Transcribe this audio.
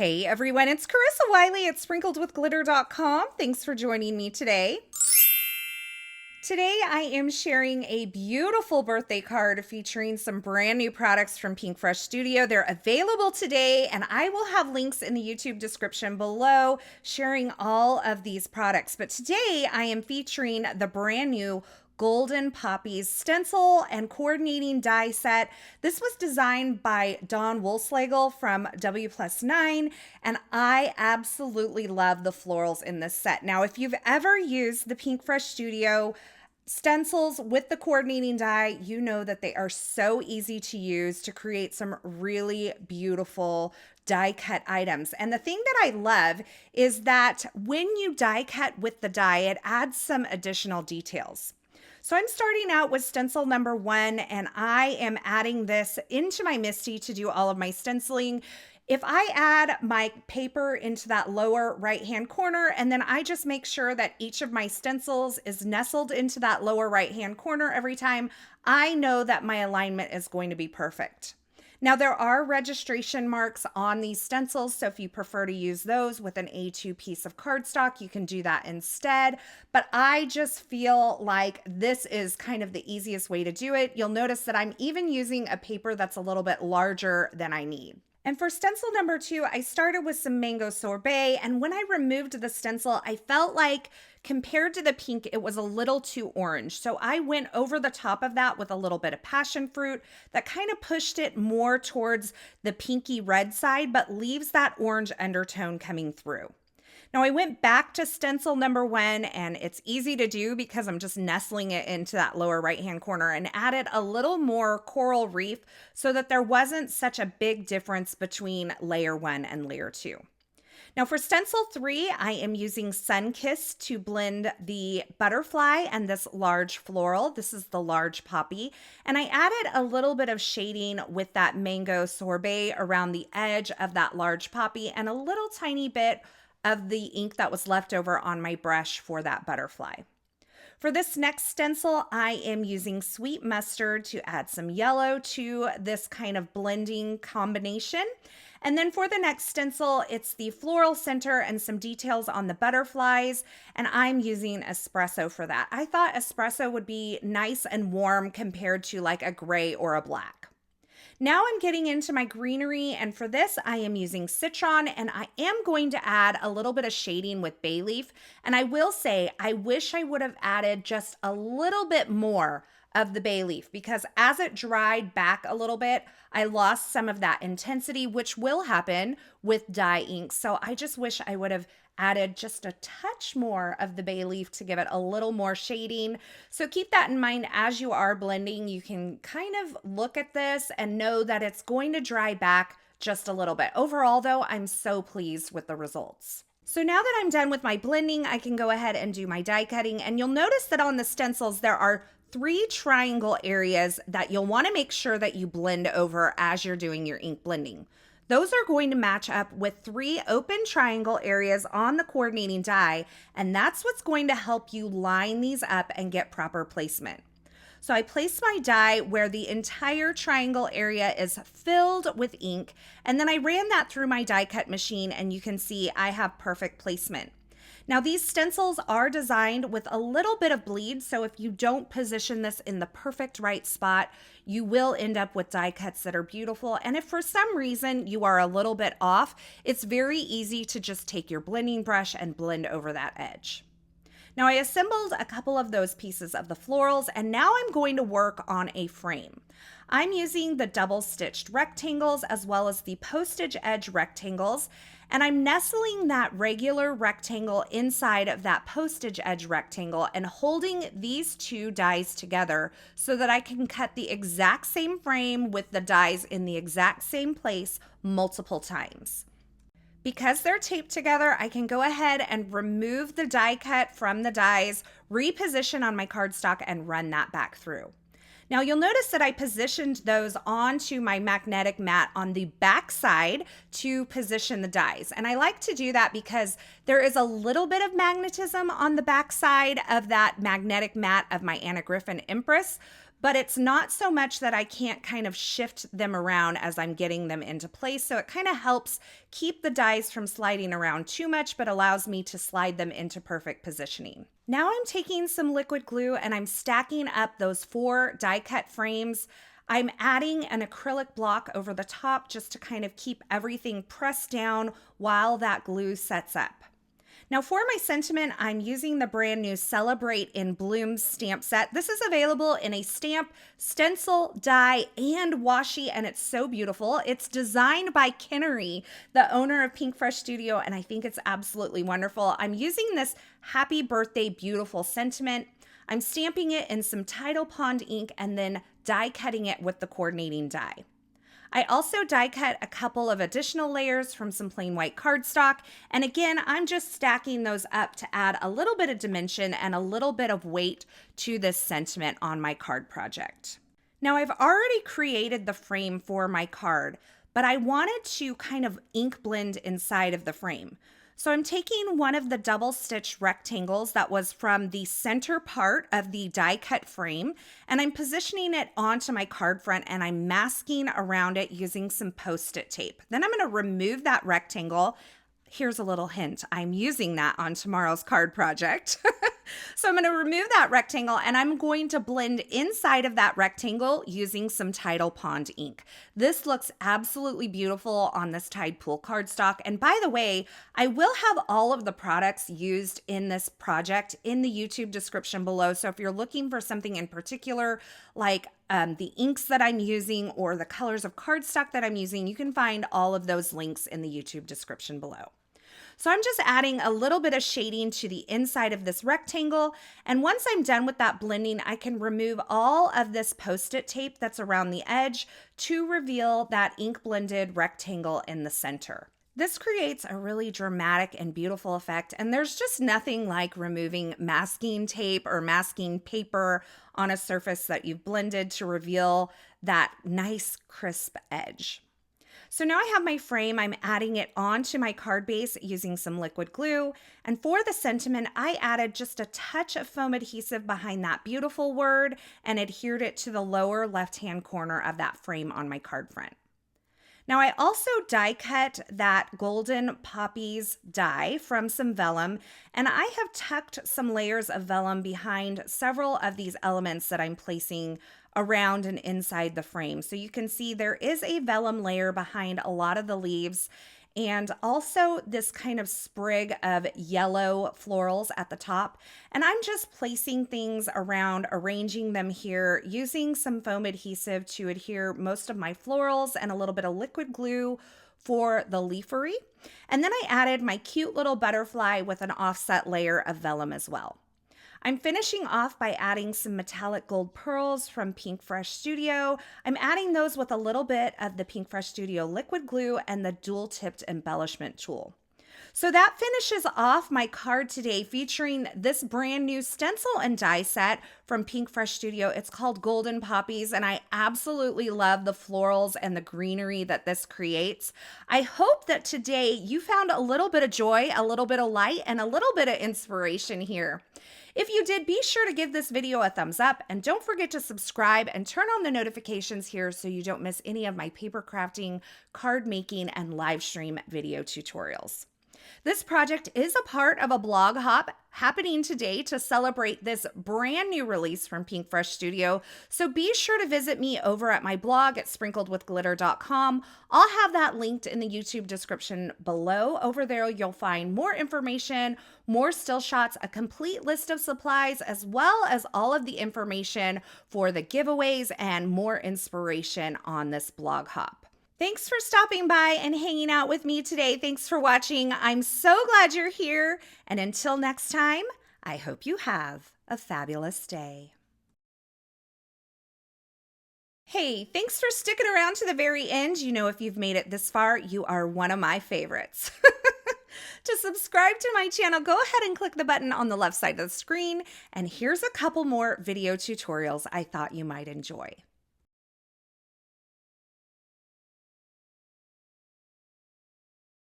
Hey everyone, it's Carissa Wiley at sprinkledwithglitter.com. Thanks for joining me today. Today I am sharing a beautiful birthday card featuring some brand new products from Pink Fresh Studio. They're available today and I will have links in the YouTube description below sharing all of these products. But today I am featuring the brand new Golden Poppies Stencil and Coordinating Die set. This was designed by Dawn Woolslegel from W+9, and I absolutely love the florals in this set. Now, if you've ever used the Pink Fresh Studio stencils with the coordinating die, you know that they are so easy to use to create some really beautiful die cut items. And the thing that I love is that when you die cut with the die, it adds some additional details. So I'm starting out with stencil number 1, and I am adding this into my MISTI to do all of my stenciling. If I add my paper into that lower right-hand corner, and then I just make sure that each of my stencils is nestled into that lower right-hand corner every time, I know that my alignment is going to be perfect. Now, there are registration marks on these stencils, so if you prefer to use those with an A2 piece of cardstock, you can do that instead. But I just feel like this is kind of the easiest way to do it. You'll notice that I'm even using a paper that's a little bit larger than I need. And for stencil number 2, I started with some mango sorbet, and when I removed the stencil, I felt like compared to the pink, it was a little too orange. So I went over the top of that with a little bit of passion fruit that kind of pushed it more towards the pinky red side, but leaves that orange undertone coming through. Now I went back to stencil number 1, and it's easy to do because I'm just nestling it into that lower right-hand corner, and added a little more coral reef so that there wasn't such a big difference between layer 1 and layer 2. Now for stencil 3, I am using Sunkiss to blend the butterfly and this large floral. This is the large poppy. And I added a little bit of shading with that mango sorbet around the edge of that large poppy, and a little tiny bit of the ink that was left over on my brush for that butterfly. For this next stencil, I am using Sweet Mustard to add some yellow to this kind of blending combination. And then for the next stencil, it's the floral center and some details on the butterflies, and I'm using espresso for that. I thought espresso would be nice and warm compared to like a gray or a black. Now I'm getting into my greenery, and for this I am using Citron, and I am going to add a little bit of shading with bay leaf. And I will say, I wish I would have added just a little bit more of the bay leaf, because as it dried back a little bit, I lost some of that intensity, which will happen with dye ink. So I just wish I would have added just a touch more of the bay leaf to give it a little more shading. So keep that in mind as you are blending. You can kind of look at this and know that it's going to dry back just a little bit. Overall though, I'm so pleased with the results. So now that I'm done with my blending, I can go ahead and do my die cutting, and you'll notice that on the stencils there are 3 triangle areas that you'll want to make sure that you blend over as you're doing your ink blending. Those are going to match up with 3 open triangle areas on the coordinating die, and that's what's going to help you line these up and get proper placement. So I placed my die where the entire triangle area is filled with ink, and then I ran that through my die cut machine, and you can see I have perfect placement. Now these stencils are designed with a little bit of bleed, so if you don't position this in the perfect right spot, you will end up with die cuts that are beautiful. And if for some reason you are a little bit off, it's very easy to just take your blending brush and blend over that edge. Now I assembled a couple of those pieces of the florals, and now I'm going to work on a frame. I'm using the double stitched rectangles as well as the postage edge rectangles, and I'm nestling that regular rectangle inside of that postage edge rectangle and holding these 2 dies together so that I can cut the exact same frame with the dies in the exact same place multiple times. Because they're taped together, I can go ahead and remove the die cut from the dies, reposition on my cardstock, and run that back through. Now you'll notice that I positioned those onto my magnetic mat on the back side to position the dies. And I like to do that because there is a little bit of magnetism on the back side of that magnetic mat of my Anna Griffin Empress. but it's not so much that I can't kind of shift them around as I'm getting them into place. So it kind of helps keep the dies from sliding around too much, but allows me to slide them into perfect positioning. Now I'm taking some liquid glue and I'm stacking up those 4 die cut frames. I'm adding an acrylic block over the top just to kind of keep everything pressed down while that glue sets up. Now for my sentiment, I'm using the brand new Celebrate in Bloom stamp set. This is available in a stamp, stencil, die, and washi, and it's so beautiful. It's designed by Greenery, the owner of Pink Fresh Studio, and I think it's absolutely wonderful. I'm using this Happy Birthday Beautiful sentiment. I'm stamping it in some Tidal Pond ink and then die cutting it with the coordinating die. I also die cut a couple of additional layers from some plain white cardstock. And again, I'm just stacking those up to add a little bit of dimension and a little bit of weight to this sentiment on my card project. Now I've already created the frame for my card, but I wanted to kind of ink blend inside of the frame. So I'm taking one of the double stitch rectangles that was from the center part of the die cut frame, and I'm positioning it onto my card front and I'm masking around it using some Post-it tape. Then I'm going to remove that rectangle. Here's a little hint. I'm using that on tomorrow's card project. So I'm going to remove that rectangle and I'm going to blend inside of that rectangle using some Tidal Pond ink. This looks absolutely beautiful on this Tide Pool cardstock. And by the way, I will have all of the products used in this project in the YouTube description below. So if you're looking for something in particular, like the inks that I'm using or the colors of cardstock that I'm using, you can find all of those links in the YouTube description below. So I'm just adding a little bit of shading to the inside of this rectangle. And once I'm done with that blending, I can remove all of this Post-it tape that's around the edge to reveal that ink blended rectangle in the center. This creates a really dramatic and beautiful effect. And there's just nothing like removing masking tape or masking paper on a surface that you've blended to reveal that nice crisp edge. So now I have my frame, I'm adding it onto my card base using some liquid glue. And for the sentiment, I added just a touch of foam adhesive behind that beautiful word and adhered it to the lower left-hand corner of that frame on my card front. Now I also die cut that Golden Poppies Die from some vellum, and I have tucked some layers of vellum behind several of these elements that I'm placing around and inside the frame. So you can see there is a vellum layer behind a lot of the leaves and also this kind of sprig of yellow florals at the top. And I'm just placing things around, arranging them here, using some foam adhesive to adhere most of my florals and a little bit of liquid glue for the leafery. And then I added my cute little butterfly with an offset layer of vellum as well. I'm finishing off by adding some metallic gold pearls from Pink Fresh Studio. I'm adding those with a little bit of the Pink Fresh Studio liquid glue and the dual-tipped embellishment tool. So that finishes off my card today featuring this brand new stencil and die set from Pink Fresh Studio. It's called Golden Poppies, and I absolutely love the florals and the greenery that this creates. I hope that today you found a little bit of joy, a little bit of light, and a little bit of inspiration here. If you did, be sure to give this video a thumbs up and don't forget to subscribe and turn on the notifications here so you don't miss any of my paper crafting, card making, and live stream video tutorials. This project is a part of a blog hop happening today to celebrate this brand new release from Pink Fresh Studio. So be sure to visit me over at my blog at sprinkledwithglitter.com. I'll have that linked in the YouTube description below. Over there, you'll find more information, more still shots, a complete list of supplies, as well as all of the information for the giveaways and more inspiration on this blog hop. Thanks for stopping by and hanging out with me today. Thanks for watching. I'm so glad you're here. And until next time, I hope you have a fabulous day. Hey, thanks for sticking around to the very end. You know, if you've made it this far, you are one of my favorites. To subscribe to my channel, go ahead and click the button on the left side of the screen. And here's a couple more video tutorials I thought you might enjoy.